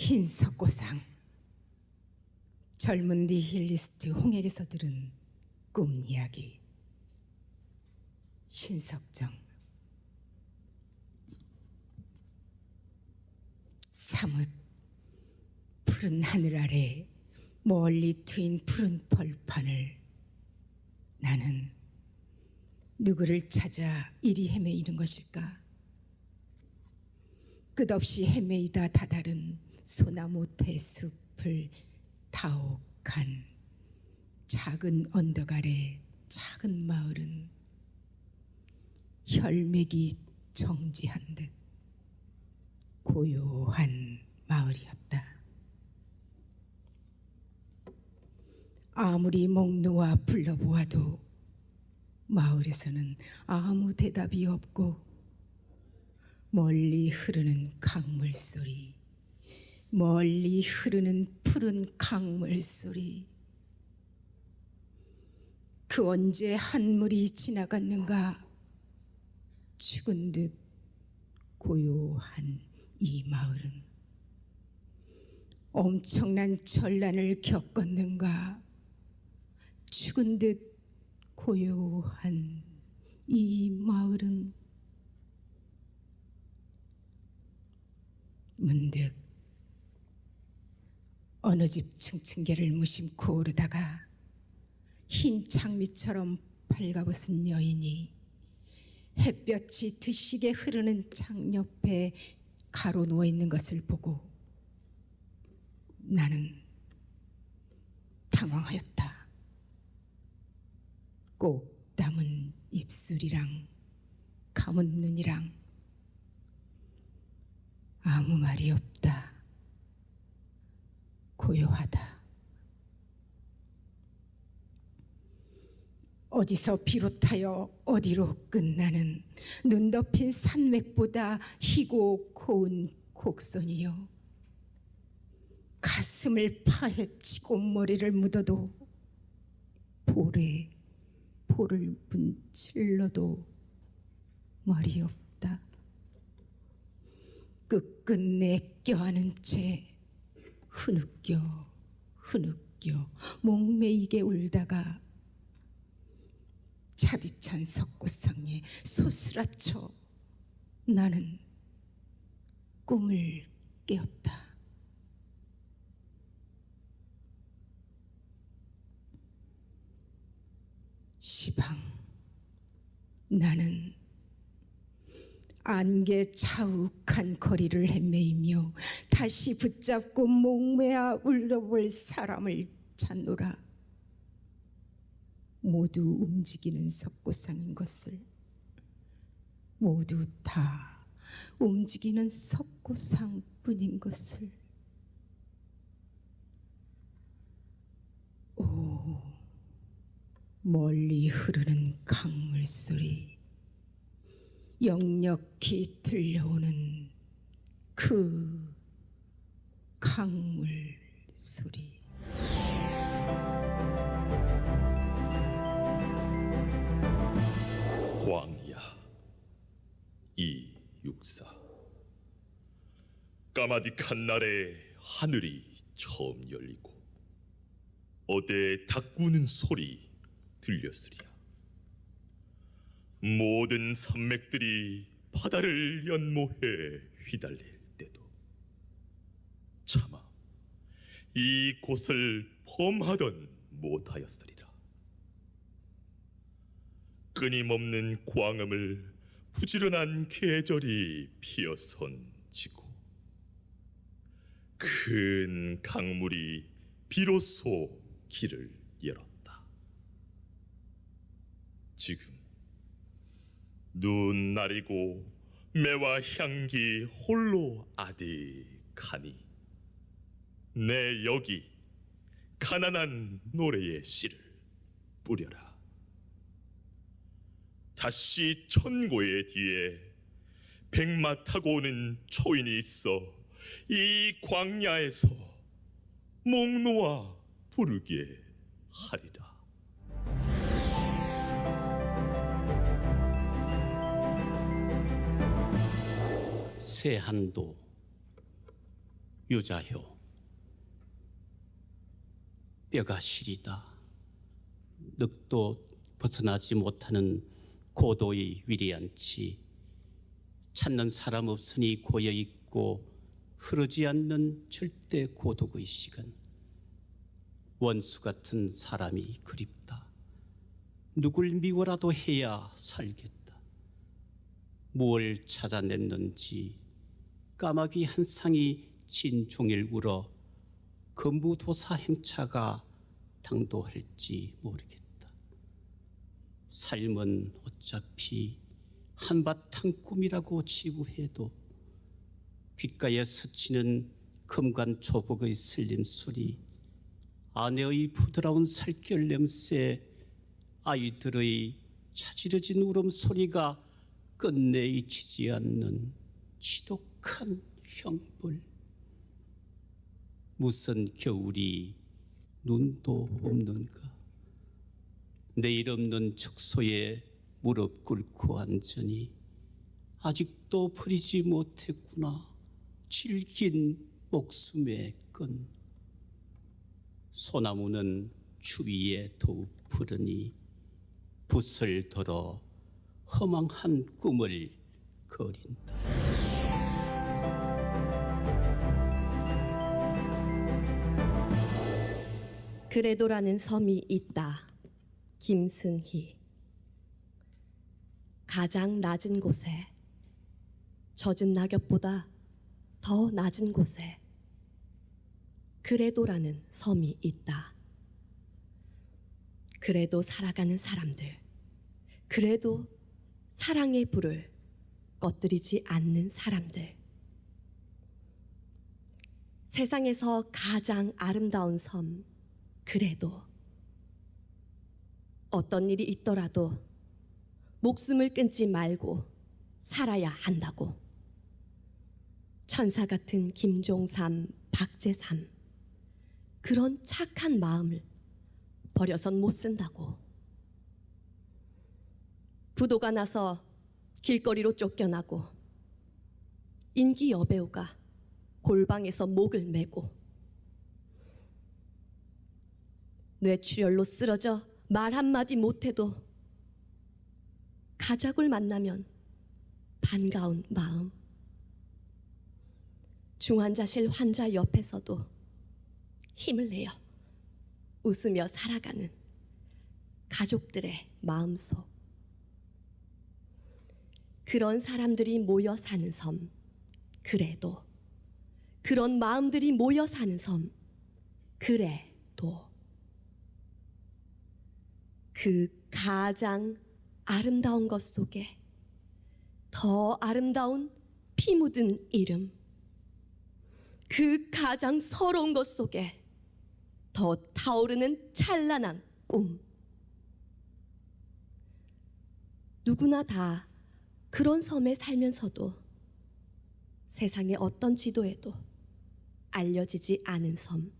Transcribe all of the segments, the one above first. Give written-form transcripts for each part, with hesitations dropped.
흰 석고상. 젊은 니힐리스트 홍익에서 들은 꿈 이야기. 신석정. 사뭇 푸른 하늘 아래 멀리 트인 푸른 벌판을 나는 누구를 찾아 이리 헤매이는 것일까? 끝없이 헤매이다 다다른 소나무 대숲을 다옥한 작은 언덕 아래 작은 마을은 혈맥이 정지한 듯 고요한 마을이었다. 아무리 목 놓아 불러보아도 마을에서는 아무 대답이 없고 멀리 흐르는 강물 소리, 멀리 흐르는 푸른 강물 소리. 그 언제 한 물이 지나갔는가? 죽은 듯 고요한 이 마을은 엄청난 전란을 겪었는가? 죽은 듯 고요한 이 마을은 문득 어느 집 층층계를 무심코 오르다가 흰 장미처럼 발가벗은 여인이 햇볕이 드시게 흐르는 창 옆에 가로 누워 있는 것을 보고 나는 당황하였다. 꼭 담은 입술이랑 감은 눈이랑 아무 말이 없다. 고요하다. 어디서 비롯하여 어디로 끝나는 눈 덮인 산맥보다 희고 고운 곡선이요. 가슴을 파헤치고 머리를 묻어도 볼에 볼을 문질러도 말이 없다. 끝끝내 껴안은 채 흐느껴 목매이게 울다가 차디찬 석고상에 소스라쳐 나는 꿈을 깨었다. 시방, 나는 안개 자욱한 거리를 헤매이며 다시 붙잡고 목매아 울려볼 사람을 찾노라. 모두 움직이는 석고상인 것을, 모두 다 움직이는 석고상뿐인 것을. 오, 멀리 흐르는 강물 소리, 역력히 들려오는 그 강물 소리. 광야 이육사. 까마득한 날에 하늘이 처음 열리고 어대 닭구는 소리 들렸으리야. 모든 산맥들이 바다를 연모해 휘달릴 때도 차마 이 곳을 범하던 못하였으리라. 끊임없는 광음을 부지런한 계절이 피어선지고 큰 강물이 비로소 길을 열었다. 지금 눈 나리고 매와 향기 홀로 아득하니 내 여기 가난한 노래의 씨를 뿌려라. 다시 천고의 뒤에 백마 타고 오는 초인이 있어 이 광야에서 목 놓아 부르게 하리라. 쇠한도 유자효. 뼈가 시리다. 늑도 벗어나지 못하는 고도의 위리안치. 찾는 사람 없으니 고여있고 흐르지 않는 절대 고독의 시간. 원수 같은 사람이 그립다. 누굴 미워라도 해야 살겠다. 무엇을 찾아냈는지 까마귀 한 쌍이 진 종일 울어 건부도사 행차가 당도할지 모르겠다. 삶은 어차피 한바탕 꿈이라고 지구해도 귓가에 스치는 금관 초복의 슬림 소리, 아내의 부드러운 살결 냄새, 아이들의 차지러진 울음소리가 끝내 잊히지 않는 지독한 형벌. 무슨 겨울이 눈도 없는가. 내일 없는 척소에 무릎 꿇고 앉으니 아직도 버리지 못했구나. 질긴 목숨의 끈. 소나무는 추위에 더욱 푸르니 붓을 들어 허망한 꿈을 그린다. 그래도라는 섬이 있다. 김승희. 가장 낮은 곳에, 젖은 낙엽보다 더 낮은 곳에 그래도라는 섬이 있다. 그래도 살아가는 사람들, 그래도 사랑의 불을 꺼뜨리지 않는 사람들. 세상에서 가장 아름다운 섬, 그래도. 어떤 일이 있더라도 목숨을 끊지 말고 살아야 한다고. 천사 같은 김종삼, 박재삼, 그런 착한 마음을 버려선 못 쓴다고. 부도가 나서 길거리로 쫓겨나고, 인기 여배우가 골방에서 목을 메고, 뇌출혈로 쓰러져 말 한마디 못해도 가족을 만나면 반가운 마음. 중환자실 환자 옆에서도 힘을 내어 웃으며 살아가는 가족들의 마음속. 그런 사람들이 모여 사는 섬, 그래도. 그런 마음들이 모여 사는 섬, 그래도. 그 가장 아름다운 것 속에 더 아름다운 피 묻은 이름, 그 가장 서러운 것 속에 더 타오르는 찬란한 꿈. 누구나 다 그런 섬에 살면서도 세상의 어떤 지도에도 알려지지 않은 섬,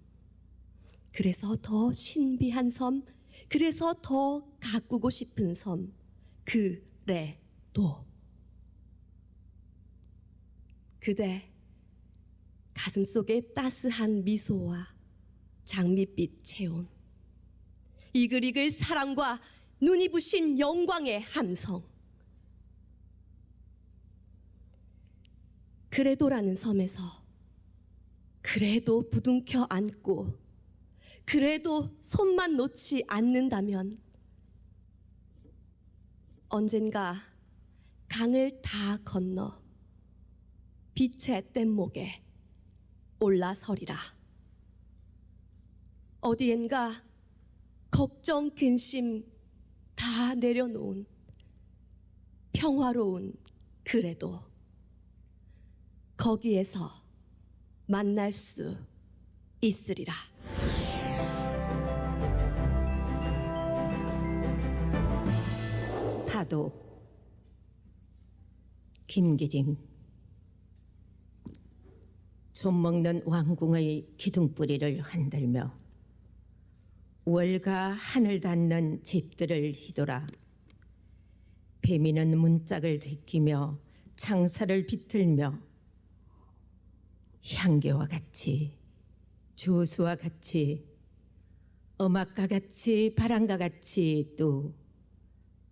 그래서 더 신비한 섬, 그래서 더 가꾸고 싶은 섬, 그래도. 그대 가슴속에 따스한 미소와 장밋빛 체온, 이글이글 사랑과 눈이 부신 영광의 함성. 그래도라는 섬에서 그래도 부둥켜 안고, 그래도 손만 놓지 않는다면 언젠가 강을 다 건너 빛의 뗏목에 올라서리라. 어디엔가 걱정, 근심 다 내려놓은 평화로운 그래도, 거기에서 만날 수 있으리라. 파도. 김기림. 좀 먹는 왕궁의 기둥뿌리를 흔들며 월가 하늘 닿는 집들을 휘돌아 뱀이는 문짝을 제끼며 창살을 비틀며 향기와 같이, 조수와 같이, 음악과 같이, 바람과 같이, 또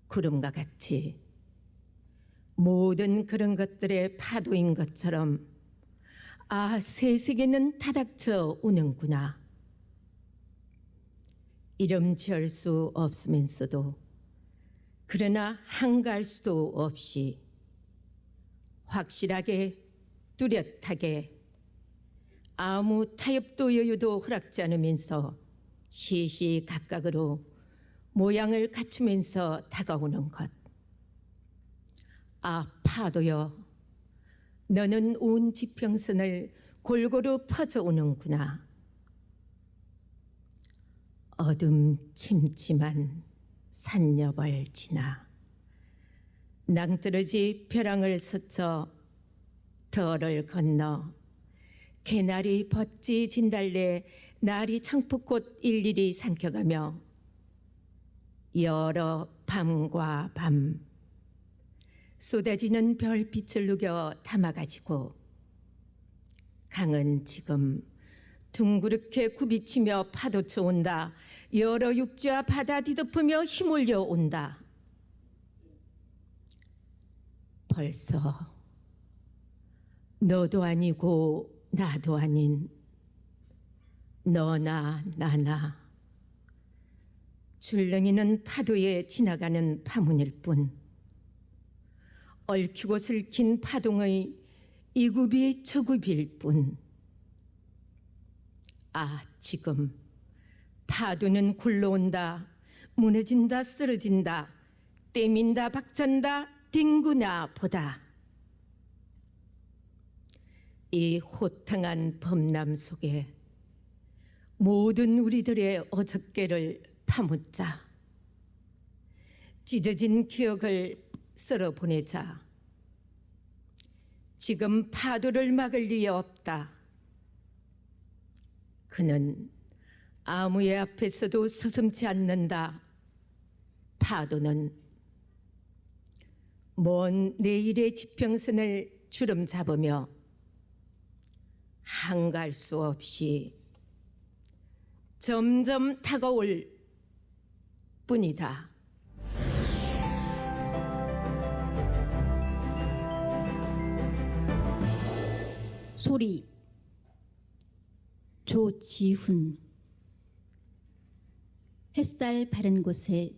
구름과 같이 모든 그런 것들의 파도인 것처럼 세세계는 다닥쳐 오는구나. 이름 지을 수 없으면서도 그러나 한가할 수도 없이 확실하게 뚜렷하게 아무 타협도 여유도 허락지 않으면서 시시각각으로 모양을 갖추면서 다가오는 것. 파도여, 너는 온 지평선을 골고루 퍼져오는구나. 어둠 침침한 산여벌 지나 낭떠러지 벼랑을 스쳐 터를 건너 개나리 벗지 진달래 나리 청포꽃 일일이 삼켜가며 여러 밤과 밤 쏟아지는 별빛을 누겨 담아가지고 강은 지금 둥그렇게 굽이치며 파도쳐 온다. 여러 육지와 바다 뒤덮으며 힘올려 온다. 벌써 너도 아니고 나도 아닌 너나 나나 출렁이는 파도에 지나가는 파문일 뿐, 얽히고 슬킨 파동의 이굽이 저굽일 뿐. 지금 파도는 굴러온다. 무너진다, 쓰러진다, 떼민다, 박찬다, 뒹구나 보다. 이 호탕한 범람 속에 모든 우리들의 어저께를 파묻자. 찢어진 기억을 썰어 보내자. 지금 파도를 막을 리 없다. 그는 아무의 앞에서도 서슴지 않는다. 파도는 먼 내일의 지평선을 주름 잡으며 한가할 수 없이 점점 다가올 뿐이다. 소리 조지훈. 햇살 바른 곳에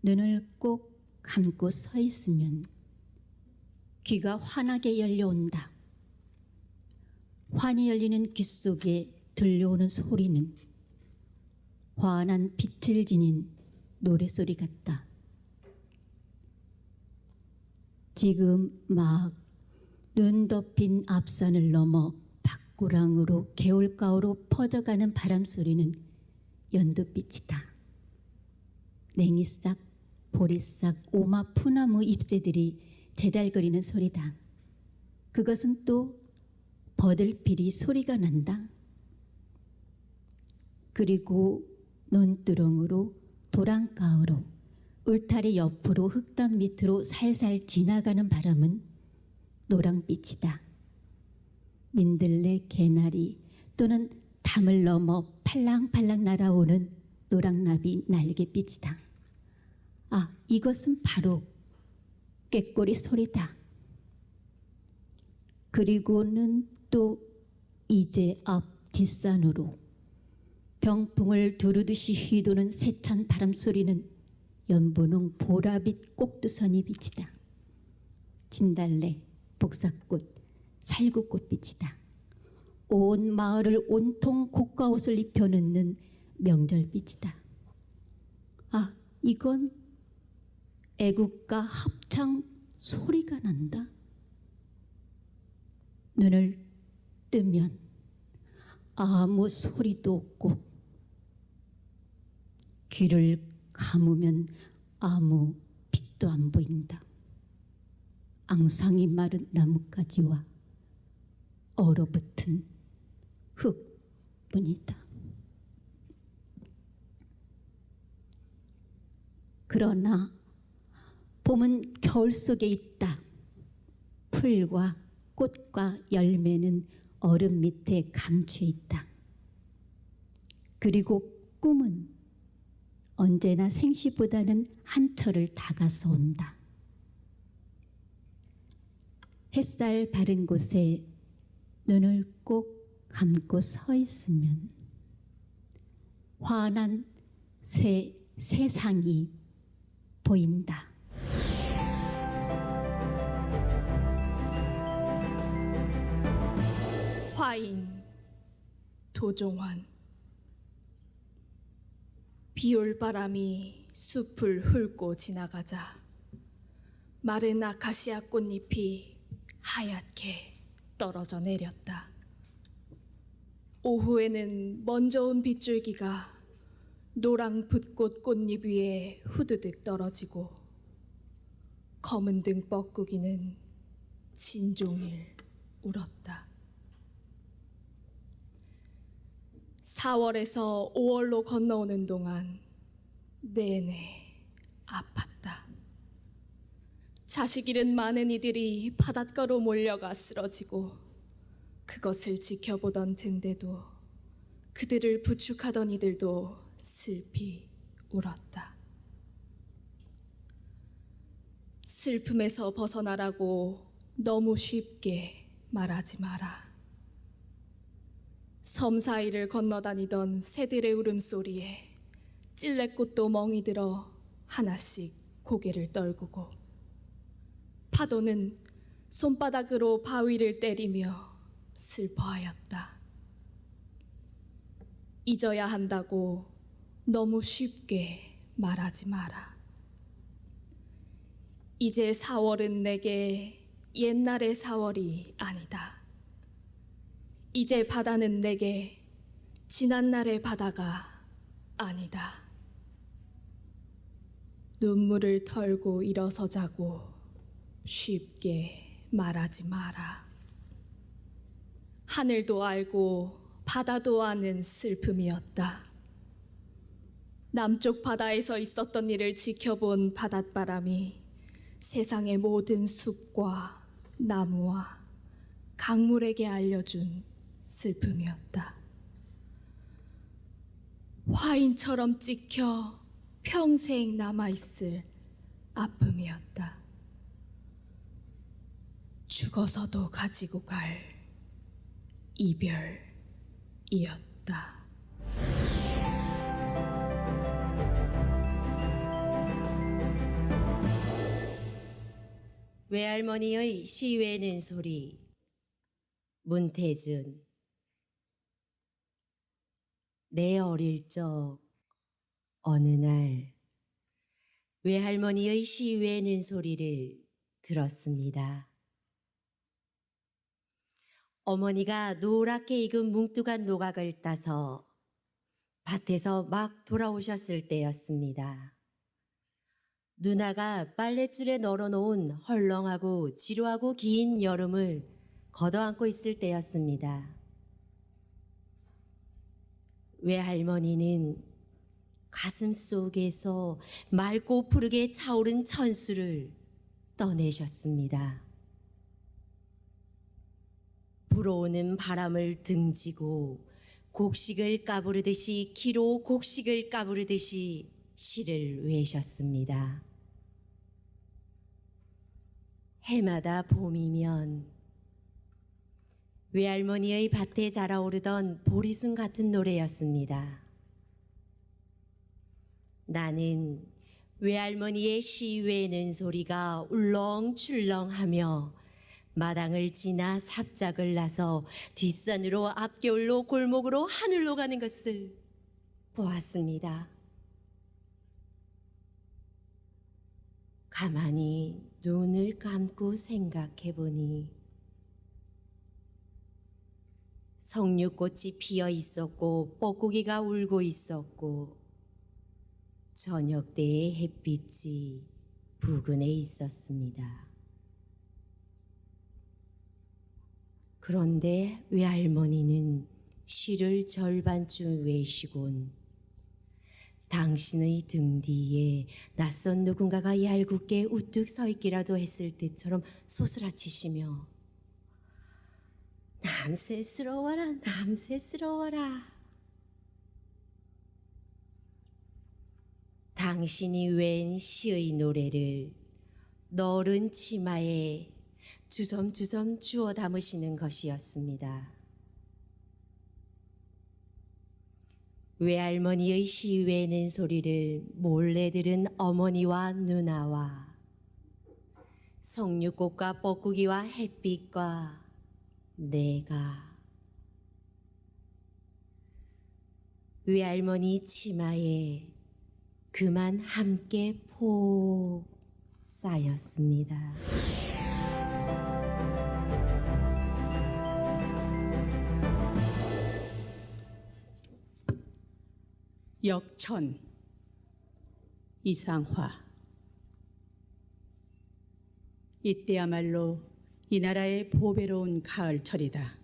눈을 꼭 감고 서 있으면 귀가 환하게 열려온다. 환히 열리는 귀 속에 들려오는 소리는 환한 빛을 지닌 노래소리 같다. 지금 막 눈 덮인 앞산을 넘어 밭고랑으로 개울가으로 퍼져가는 바람소리는 연두빛이다. 냉이싹, 보리싹, 오마, 푸나무 잎새들이 제잘거리는 소리다. 그것은 또 버들피리 소리가 난다. 그리고 논두렁으로 도랑가으로 울타리 옆으로 흙담 밑으로 살살 지나가는 바람은 노랑빛이다. 민들레, 개나리 또는 담을 넘어 팔랑팔랑 날아오는 노랑나비 날개빛이다. 이것은 바로 꾀꼬리 소리다. 그리고는 또 이제 앞 뒷산으로 병풍을 두르듯이 휘도는 세찬 바람소리는 연분홍 보라빛 꼭두선이 빛이다. 진달래, 복사꽃, 살구꽃빛이다. 온 마을을 온통 곶과옷을 입혀놓는 명절빛이다. 이건 애국가 합창 소리가 난다. 눈을 뜨면 아무 소리도 없고, 귀를 감으면 아무 빛도 안 보인다. 앙상이 마른 나뭇가지와 얼어붙은 흙뿐이다. 그러나 봄은 겨울 속에 있다. 풀과 꽃과 열매는 얼음 밑에 감춰 있다. 그리고 꿈은 언제나 생시보다는 한철을 다가서 온다. 햇살 바른 곳에 눈을 꼭 감고 서 있으면 환한 새 세상이 보인다. 화인 도종환. 비올 바람이 숲을 훑고 지나가자 마른 아카시아 꽃잎이 하얗게 떨어져 내렸다. 오후에는 먼저 온 빗줄기가 노랑 붓꽃 꽃잎 위에 후드득 떨어지고 검은 등 뻐꾸기는 진종일 울었다. 4월에서 5월로 건너오는 동안 내내 아팠다. 자식 잃은 많은 이들이 바닷가로 몰려가 쓰러지고 그것을 지켜보던 등대도 그들을 부축하던 이들도 슬피 울었다. 슬픔에서 벗어나라고 너무 쉽게 말하지 마라. 섬 사이를 건너다니던 새들의 울음소리에 찔레꽃도 멍이 들어 하나씩 고개를 떨구고 파도는 손바닥으로 바위를 때리며 슬퍼하였다. 잊어야 한다고 너무 쉽게 말하지 마라. 이제 4월은 내게 옛날의 4월이 아니다. 이제 바다는 내게 지난날의 바다가 아니다. 눈물을 털고 일어서자고 쉽게 말하지 마라. 하늘도 알고 바다도 아는 슬픔이었다. 남쪽 바다에서 있었던 일을 지켜본 바닷바람이 세상의 모든 숲과 나무와 강물에게 알려준 슬픔이었다. 화인처럼 찍혀 평생 남아있을 아픔이었다. 죽어서도 가지고 갈 이별이었다. 외할머니의 시외는 소리. 문태준. 내 어릴 적 어느 날 외할머니의 시외는 소리를 들었습니다. 어머니가 노랗게 익은 뭉뚱한 노각을 따서 밭에서 막 돌아오셨을 때였습니다. 누나가 빨랫줄에 널어놓은 헐렁하고 지루하고 긴 여름을 걷어안고 있을 때였습니다. 외할머니는 가슴 속에서 맑고 푸르게 차오른 천수를 떠내셨습니다. 불어오는 바람을 등지고 곡식을 까부르듯이 키로 곡식을 까부르듯이 시를 외셨습니다. 해마다 봄이면 외할머니의 밭에 자라오르던 보리순 같은 노래였습니다. 나는 외할머니의 시 외는 소리가 울렁출렁하며 마당을 지나 삽작을 나서 뒷산으로 앞겨울로 골목으로 하늘로 가는 것을 보았습니다. 가만히 눈을 감고 생각해 보니 석류꽃이 피어 있었고 뻐꾸기가 울고 있었고 저녁 때의 햇빛이 부근에 있었습니다. 그런데 외할머니는 시를 절반쯤 외시곤 당신의 등 뒤에 낯선 누군가가 얄궂게 우뚝 서 있기라도 했을 때처럼 소스라치시며 남새스러워라, 남새스러워라. 당신이 웬 시의 노래를 너른 치마에 주섬주섬 주워 담으시는 것이었습니다. 외할머니의 시외는 소리를 몰래 들은 어머니와 누나와 석류꽃과 뻐꾸기와 햇빛과 내가 외할머니 치마에 그만 함께 폭 쌓였습니다. 역천 이상화. 이때야말로 이 나라의 보배로운 가을철이다.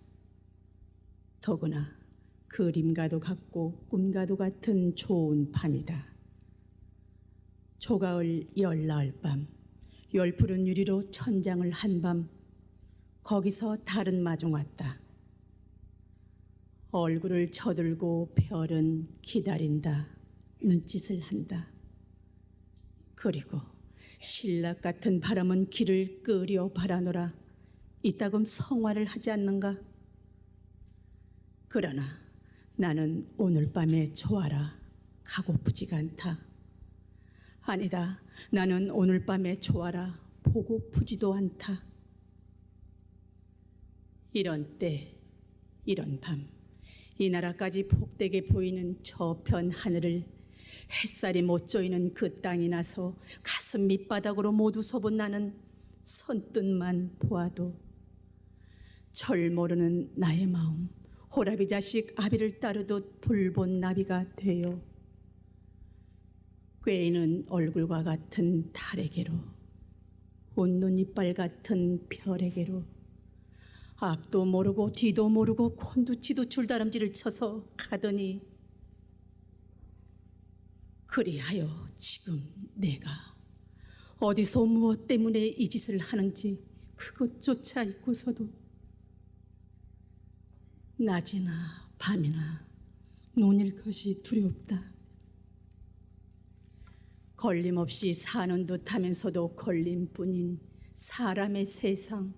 더구나 그림과도 같고 꿈과도 같은 좋은 밤이다. 초가을 열나을 밤, 열푸른 유리로 천장을 한 밤, 거기서 달은 마중 왔다. 얼굴을 쳐들고 별은 기다린다, 눈짓을 한다. 그리고 신락 같은 바람은 길을 끄려 바라노라 이따금 성화를 하지 않는가? 그러나 나는 오늘 밤에 좋아라 가고프지가 않다. 아니다, 나는 오늘 밤에 좋아라 보고프지도 않다. 이런 때, 이런 밤, 이 나라까지 복되게 보이는 저편 하늘을 햇살이 못 조이는 그 땅이 나서 가슴 밑바닥으로 모두 서본 나는 선뜻만 보아도 절 모르는 나의 마음 호라비 자식 아비를 따르듯 불본 나비가 되어 꿰이는 얼굴과 같은 달에게로 웃는 이빨 같은 별에게로 앞도 모르고 뒤도 모르고 콘두치도 줄다름질을 쳐서 가더니 그리하여 지금 내가 어디서 무엇 때문에 이 짓을 하는지 그것조차 잊고서도 낮이나 밤이나 논일 것이 두렵다. 걸림없이 사는 듯 하면서도 걸림뿐인 사람의 세상.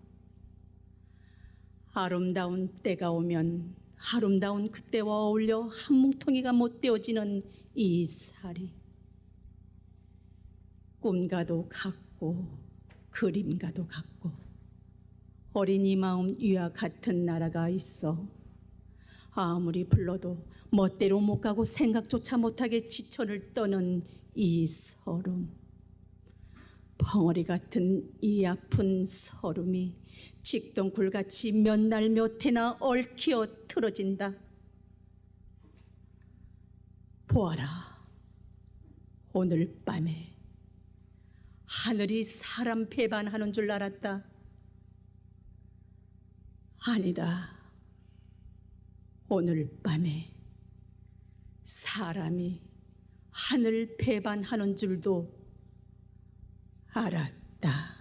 아름다운 때가 오면 아름다운 그때와 어울려 한 뭉텅이가 못 되어지는 이 살이 꿈과도 같고 그림과도 같고 어린이 마음 위와 같은 나라가 있어 아무리 불러도 멋대로 못 가고 생각조차 못하게 지천을 떠는 이 서름, 벙어리 같은 이 아픈 서름이 직덩굴같이 몇 날 몇 해나 얽혀 틀어진다. 보아라, 오늘 밤에 하늘이 사람 배반하는 줄 알았다. 아니다, 오늘 밤에 사람이 하늘 배반하는 줄도 알았다.